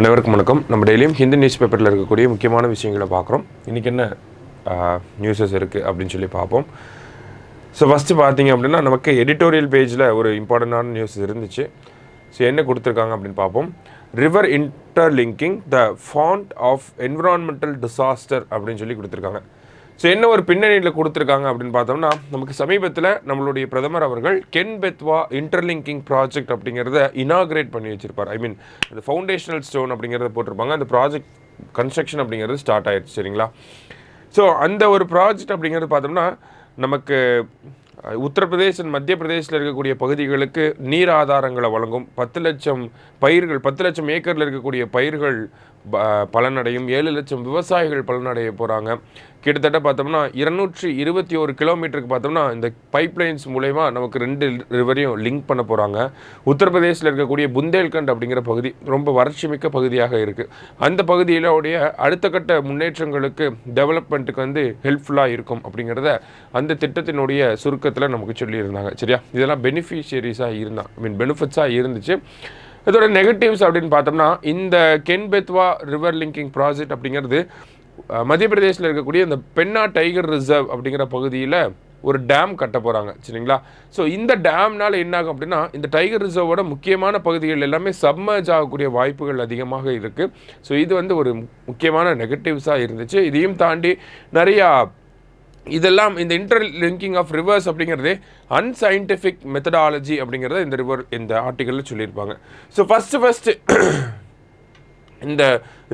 அனைவருக்கும் வணக்கம். நம்ம டெய்லியும் ஹிந்து நியூஸ் பேப்பரில் இருக்கக்கூடிய முக்கியமான விஷயங்களை பார்க்குறோம். இன்றைக்கி என்ன நியூஸஸ் இருக்குது அப்படின்னு சொல்லி பார்ப்போம். ஸோ ஃபஸ்ட்டு பார்த்தீங்க அப்படின்னா நமக்கு எடிட்டோரியல் பேஜில் ஒரு இம்பார்ட்டண்டான நியூஸ் இருந்துச்சு. ஸோ என்ன கொடுத்துருக்காங்க அப்படின்னு பார்ப்போம். River interlinking the font of environmental disaster அப்படின்னு சொல்லி கொடுத்துருக்காங்க. ஸோ என்ன ஒரு பின்னணியில் கொடுத்துருக்காங்க அப்படின்னு பார்த்தோம்னா, நமக்கு சமீபத்தில் நம்மளுடைய பிரதமர் அவர்கள் கென் பெத்வா இன்டர்லிங்கிங் ப்ராஜெக்ட் அப்படிங்கிறத இனாக்ரேட் பண்ணி வச்சிருப்பார். அந்த ஃபவுண்டேஷனல் ஸ்டோன் அப்படிங்கிறத போட்டிருப்பாங்க. அந்த ப்ராஜெக்ட் கன்ஸ்ட்ரக்ஷன் அப்படிங்கிறது ஸ்டார்ட் ஆயிடுச்சு. சரிங்களா? ஸோ அந்த ஒரு ப்ராஜெக்ட் அப்படிங்கிறது பார்த்தோம்னா நமக்கு உத்தரப்பிரதேச மத்திய பிரதேசில் இருக்கக்கூடிய பகுதிகளுக்கு நீர் ஆதாரங்களை வழங்கும். 10 லட்சம் பயிர்கள், 10 லட்சம் ஏக்கரில் இருக்கக்கூடிய பயிர்கள் பலனடையும். 7 லட்சம் விவசாயிகள் பலனடைய போகிறாங்க. கிட்டத்தட்ட பார்த்தோம்னா 221 கிலோமீட்டருக்கு பார்த்தோம்னா இந்த பைப்லைன்ஸ் மூலயமா நமக்கு 2 ரிவரையும் லிங்க் பண்ண போகிறாங்க. உத்தரப்பிரதேசில் இருக்கக்கூடிய புந்தேல்கண்ட் அப்படிங்கிற பகுதி ரொம்ப வறட்சிமிக்க பகுதியாக இருக்குது. அந்த பகுதியிலுடைய அடுத்த கட்ட முன்னேற்றங்களுக்கு டெவலப்மெண்ட்டுக்கு ஹெல்ப்ஃபுல்லாக இருக்கும் அப்படிங்கிறத அந்த திட்டத்தினுடைய சுருக்கத்தில் நமக்கு சொல்லியிருந்தாங்க. சரியா? இதெல்லாம் பெனிஃபிஷியரிஸாக இருந்தான், பெனிஃபிட்ஸாக இருந்துச்சு. இதோட நெகட்டிவ்ஸ் அப்படின்னு பார்த்தோம்னா, இந்த Ken Betwa river linking project அப்படிங்கிறது மத்திய பிரதேசில் இருக்கக்கூடிய இந்த பென்னா டைகர் ரிசர்வ் அப்படிங்கிற பகுதியில் ஒரு டேம் கட்ட போகிறாங்க. சரிங்களா? ஸோ இந்த டேம்னால என்ன ஆகும் அப்படின்னா, இந்த டைகர் ரிசர்வோட முக்கியமான பகுதிகள் எல்லாமே சப்மர்ஜ் ஆகக்கூடிய வாய்ப்புகள் அதிகமாக இருக்குது. ஸோ இது ஒரு முக்கியமான நெகட்டிவ்ஸாக இருந்துச்சு. இதையும் தாண்டி நிறையா இதெல்லாம் இந்த இன்டர்லிங்கிங் ஆஃப் ரிவர்ஸ் அப்படிங்கிறது அன்சைன்டிஃபிக் மெத்தடாலஜி அப்படிங்கிறத இந்த ஆர்டிக்கலில் சொல்லியிருப்பாங்க. ஸோ ஃபஸ்ட்டு இந்த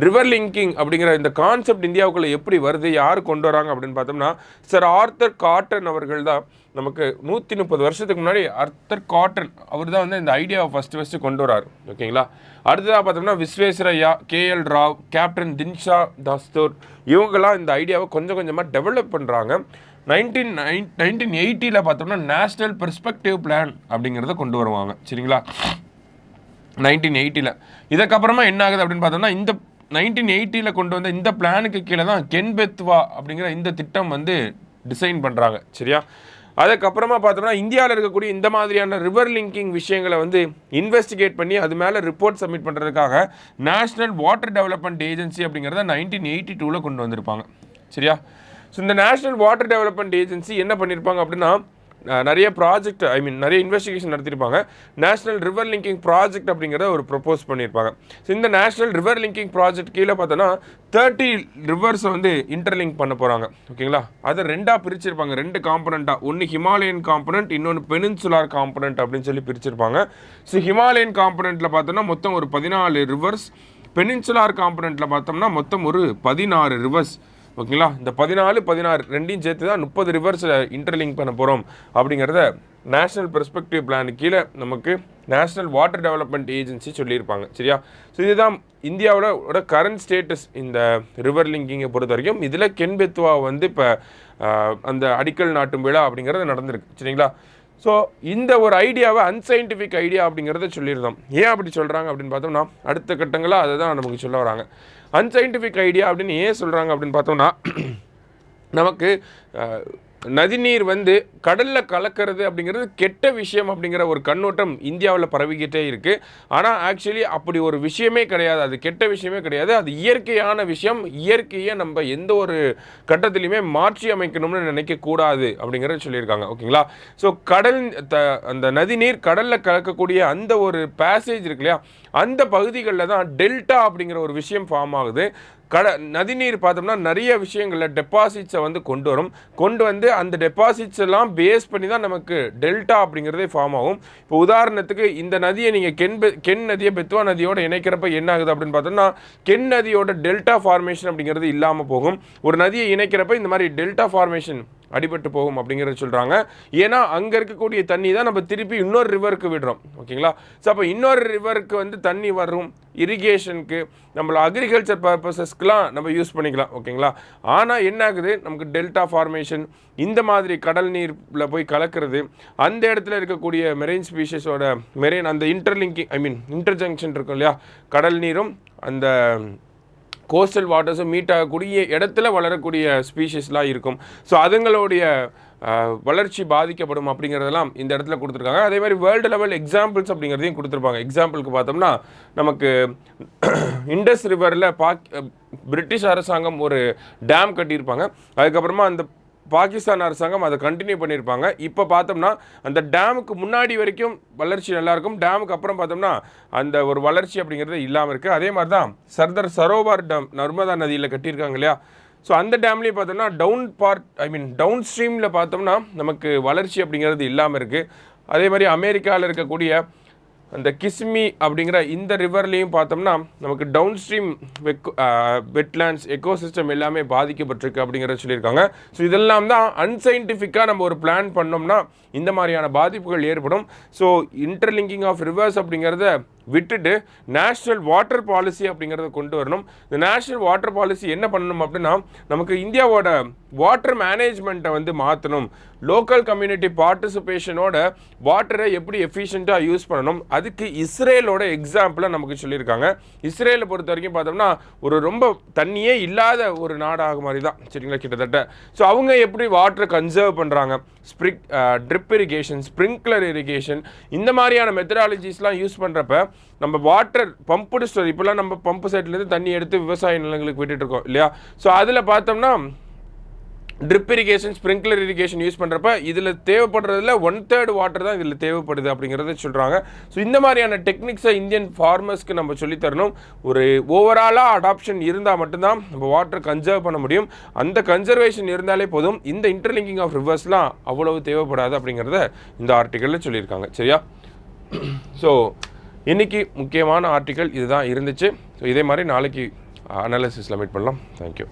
ரிவர் லிங்கிங் அப்படிங்கிற இந்த கான்செப்ட் இந்தியாவுக்குள்ளே எப்படி வருது, யார் கொண்டு வராங்க அப்படின்னு பார்த்தோம்னா, சர் ஆர்தர் காட்டன் அவர்கள் தான். நமக்கு 130 வருஷத்துக்கு முன்னாடி ஆர்தர் காட்டன் அவர் தான் இந்த ஐடியாவை ஃபஸ்ட்டு கொண்டு வரார். ஓகேங்களா? அடுத்ததாக பார்த்தோம்னா விஸ்வேஸ்வரய்யா, KL ராவ், கேப்டன் தின்ஷா தாஸ்தூர் இவங்கெல்லாம் இந்த ஐடியாவை கொஞ்சம் கொஞ்சமாக டெவலப் பண்ணுறாங்க. 1980 பார்த்தோம்னா நேஷ்னல் பெர்ஸ்பெக்டிவ் பிளான் அப்படிங்கிறத கொண்டு வருவாங்க. சரிங்களா? 1980 இதுக்கப்புறமா என்ன ஆகுது அப்படின்னு பார்த்தோம்னா, இந்த 1980 கொண்டு வந்த இந்த பிளானுக்கு கீழே தான் கென் பெத்வா அப்படிங்கிற இந்த திட்டம் டிசைன் பண்ணுறாங்க. சரியா? அதுக்கப்புறமா பார்த்தோம்னா இந்தியாவில் இருக்கக்கூடிய இந்த மாதிரியான ரிவர் லிங்கிங் விஷயங்களை இன்வெஸ்டிகேட் பண்ணி அது மேலே ரிப்போர்ட் சப்மிட் பண்ணுறதுக்காக நேஷ்னல் வாட்டர் டெவலப்மெண்ட் ஏஜென்சி அப்படிங்கிறத 1982 கொண்டு வந்திருப்பாங்க. சரியா? ஸோ இந்த நேஷ்னல் வாட்டர் டெவலப்மெண்ட் ஏஜென்சி என்ன பண்ணியிருப்பாங்க அப்படின்னா, நிறைய ப்ராஜெக்ட் நிறைய இன்வெஸ்டிகேஷன் நடத்தியிருப்பாங்க. நேஷ்னல் ரிவர் லிங்கிங் ப்ராஜெக்ட் அப்படிங்கிறத ஒரு ப்ரொப்போஸ் பண்ணியிருப்பாங்க. ஸோ இந்த நேஷ்னல் ரிவர் லிங்கிங் ப்ராஜெக்ட் கீழே பார்த்தோன்னா 30 ரிவர்ஸை இன்டர்லிங்க் பண்ண போகிறாங்க. ஓகேங்களா? அதை 2ஆக பிரிச்சிருப்பாங்க, 2 காம்பனண்ட்டாக. ஒன்று ஹிமாலயன் காம்பனண்ட், இன்னொன்று பெனின்சுலார் காம்பனண்ட் அப்படின்னு சொல்லி பிரிச்சிருப்பாங்க. ஸோ ஹிமாலயன் காம்பனண்ட்டில் பார்த்தோன்னா மொத்தம் ஒரு 14 ரிவர்ஸ், பெனின்சுலார் காம்பனண்ட்டில் பார்த்தோம்னா மொத்தம் ஒரு 16 ரிவர்ஸ். ஓகேங்களா? இந்த 14 ரெண்டையும் சேர்த்து தான் 30 ரிவர்ஸை இன்டர்லிங்க் பண்ண போகிறோம் அப்படிங்கிறத நேஷ்னல் பெர்ஸ்பெக்டிவ் பிளான் கீழே நமக்கு நேஷ்னல் வாட்டர் டெவலப்மெண்ட் ஏஜென்சி சொல்லியிருப்பாங்க. சரியா? ஸோ இதுதான் இந்தியாவோட கரண்ட் ஸ்டேட்டஸ் இந்த ரிவர் லிங்கிங்கை பொறுத்த வரைக்கும். இதில் கென் பெத்வா இப்போ அந்த அடிக்கல் நாட்டும் விழா அப்படிங்கிறது நடந்திருக்கு. சரிங்களா? ஸோ இந்த ஒரு ஐடியாவை அன்சைன்டிஃபிக் ஐடியா அப்படிங்கிறத சொல்லியிருந்தோம். ஏன் அப்படி சொல்கிறாங்க அப்படின்னு பார்த்தோம்னா, அடுத்த கட்டங்களாக அதை தான் நமக்கு சொல்ல வராங்க. அன்சைன்டிஃபிக் ஐடியா அப்படின்னு ஏன் சொல்கிறாங்க அப்படின்னு பார்த்தோம்னா, நமக்கு நதிநீர் கடலில் கலக்கிறது அப்படிங்கிறது கெட்ட விஷயம் அப்படிங்கிற ஒரு கண்ணோட்டம் இந்தியாவில் பரவிக்கிட்டே இருக்குது. ஆனால் ஆக்சுவலி அப்படி ஒரு விஷயமே கிடையாது. அது கெட்ட விஷயமே கிடையாது. அது இயற்கையான விஷயம். இயற்கையை நம்ம எந்த ஒரு கட்டத்திலையுமே மாற்றி அமைக்கணும்னு நினைக்கக்கூடாது அப்படிங்கிறத சொல்லியிருக்காங்க. ஓகேங்களா? ஸோ அந்த நதிநீர் கடலில் கலக்கக்கூடிய அந்த ஒரு பேசேஜ் இருக்கு இல்லையா, அந்த பகுதிகளில் தான் டெல்டா அப்படிங்கிற ஒரு விஷயம் ஃபார்ம் ஆகுது. நதிநீர் பார்த்தோம்னா நிறைய விஷயங்களில் டெபாசிட்ஸை கொண்டு வந்து அந்த டெபாசிட்ஸ் எல்லாம் பேஸ் பண்ணி தான் நமக்கு டெல்டா அப்படிங்கிறதே ஃபார்ம் ஆகும். இப்போ உதாரணத்துக்கு இந்த நதியை நீங்கள் கென் நதியை பெத்வா நதியோட இணைக்கிறப்ப என்ன ஆகுது அப்படின்னு பார்த்தோம்னா, கென் நதியோட டெல்டா ஃபார்மேஷன் அப்படிங்கிறது இல்லாமல் போகும். ஒரு நதியை இணைக்கிறப்ப இந்த மாதிரி டெல்டா ஃபார்மேஷன் அடிபட்டு போகும் அப்படிங்கிறத சொல்கிறாங்க. ஏன்னா அங்கே இருக்கக்கூடிய தண்ணி தான் நம்ம திருப்பி இன்னொரு ரிவருக்கு விடுறோம். ஓகேங்களா? ஸோ அப்போ இன்னொரு ரிவருக்கு தண்ணி வரும், இரிகேஷனுக்கு, நம்மள அக்ரிகல்ச்சர் பர்பஸஸ்க்கெலாம் நம்ம யூஸ் பண்ணிக்கலாம். ஓகேங்களா? ஆனால் என்ன ஆகுது, நமக்கு டெல்டா ஃபார்மேஷன் இந்த மாதிரி கடல் நீரில் போய் கலக்கிறது, அந்த இடத்துல இருக்கக்கூடிய மெரைன் ஸ்பீஷஸோட அந்த இன்டர்ஜங்ஷன் இருக்கும் இல்லையா, கடல் நீரும் அந்த கோஸ்டல் வாட்டர்ஸும் மீட் ஆகக்கூடிய இடத்துல வளரக்கூடிய ஸ்பீஷஸ்லாம் இருக்கும். ஸோ அதுங்களுடைய வளர்ச்சி பாதிக்கப்படும் அப்படிங்கிறதெல்லாம் இந்த இடத்துல கொடுத்துருக்காங்க. அதே மாதிரி வேர்ல்டு லெவல் எக்ஸாம்பிள்ஸ் அப்படிங்கிறதையும் கொடுத்துருப்பாங்க. எக்ஸாம்பிளுக்கு பார்த்தோம்னா நமக்கு இண்டஸ் ரிவரில் பிரிட்டிஷ் அரசாங்கம் ஒரு டேம் கட்டியிருப்பாங்க. அதுக்கப்புறமா அந்த பாகிஸ்தான் அரசாங்கம் அதை கண்டினியூ பண்ணியிருப்பாங்க. இப்போ பார்த்தோம்னா அந்த டேமுக்கு முன்னாடி வரைக்கும் வளர்ச்சி நல்லாயிருக்கும், டேமுக்கு அப்புறம் பார்த்தோம்னா அந்த ஒரு வளர்ச்சி அப்படிங்கிறது இல்லாமல் இருக்குது. அதே மாதிரி தான் சர்தார் சரோவர் டேம் நர்மதா நதியில் கட்டியிருக்காங்க இல்லையா. ஸோ அந்த டேம்லேயும் பார்த்தோம்னா டவுன் ஸ்ட்ரீமில் பார்த்தோம்னா நமக்கு வளர்ச்சி அப்படிங்கிறது இல்லாமல் இருக்குது. அதே மாதிரி அமெரிக்காவில் இருக்கக்கூடிய அந்த கிஸ்மி அப்படிங்கிற இந்த ரிவர்லேயும் பார்த்தோம்னா நமக்கு டவுன் ஸ்ட்ரீம் வெட்லேண்ட்ஸ் எக்கோசிஸ்டம் எல்லாமே பாதிக்கப்பட்டிருக்கு அப்படிங்கிறத சொல்லியிருக்காங்க. ஸோ இதெல்லாம் தான் அன்சைன்டிஃபிக்காக நம்ம ஒரு பிளான் பண்ணோம்னா இந்த மாதிரியான பாதிப்புகள் ஏற்படும். ஸோ இன்டர்லிங்கிங் ஆஃப் ரிவர்ஸ் அப்படிங்கிறத விட்டுட்டு நேஷ்னல் வாட்டர் பாலிசி அப்படிங்கிறத கொண்டு வரணும். இந்த நேஷ்னல் வாட்டர் பாலிசி என்ன பண்ணணும் அப்படின்னா நமக்கு இந்தியாவோட வாட்டர் மேனேஜ்மெண்ட்டை வந்து மாற்றணும். லோக்கல் கம்யூனிட்டி பார்ட்டிசிபேஷனோட வாட்டரை எப்படி எஃபிஷியண்ட்டாக யூஸ் பண்ணணும். அதுக்கு இஸ்ரேலோட எக்ஸாம்பிளை நமக்கு சொல்லியிருக்காங்க. இஸ்ரேலை பொறுத்த வரைக்கும் பார்த்தோம்னா ஒரு ரொம்ப தண்ணியே இல்லாத ஒரு நாடாக மாதிரி தான் சரிங்களா கிட்டத்தட்ட. ஸோ அவங்க எப்படி வாட்டரை கன்சர்வ் பண்ணுறாங்க, ட்ரிப் இரிகேஷன், ஸ்ப்ரிங்க்லர் இரிகேஷன், இந்த மாதிரியான மெத்தடாலஜிஸ்லாம் யூஸ் பண்ணுறப்ப நம்ம வாட்டர் பம்புடு ஸ்டோர் இப்போலாம் நம்ம பம்பு சைட்லேருந்து தண்ணி எடுத்து விவசாய நிலங்களுக்கு விட்டுட்டு இருக்கோம் இல்லையா. ஸோ அதில் பார்த்தோம்னா drip irrigation, sprinkler irrigation use பண்ணுறப்ப இதில் தேவைப்படுறதுல 1/3 வாட்டர் தான் இதில் தேவைப்படுது அப்படிங்கிறத சொல்கிறாங்க. ஸோ இந்த மாதிரியான டெக்னிக்ஸை இந்தியன் ஃபார்மர்ஸ்க்கு நம்ம சொல்லித்தரணும். ஒரு ஓவராலாக அடாப்ஷன் இருந்தால் மட்டும்தான் நம்ம வாட்டர் கன்சர்வ் பண்ண முடியும். அந்த கன்சர்வேஷன் இருந்தாலே போதும். இந்த இன்டர்லிங்கிங் ஆஃப் ரிவர்ஸ்லாம் அவ்வளவு தேவைப்படாது அப்படிங்கிறத இந்த ஆர்டிக்கலில் சொல்லியிருக்காங்க. சரியா. ஸோ இன்றைக்கி முக்கியமான ஆர்டிக்கல் இதுதான் இருந்துச்சு. ஸோ இதே மாதிரி நாளைக்கு அனாலிசிஸில் மீட் பண்ணலாம். தேங்க்யூ.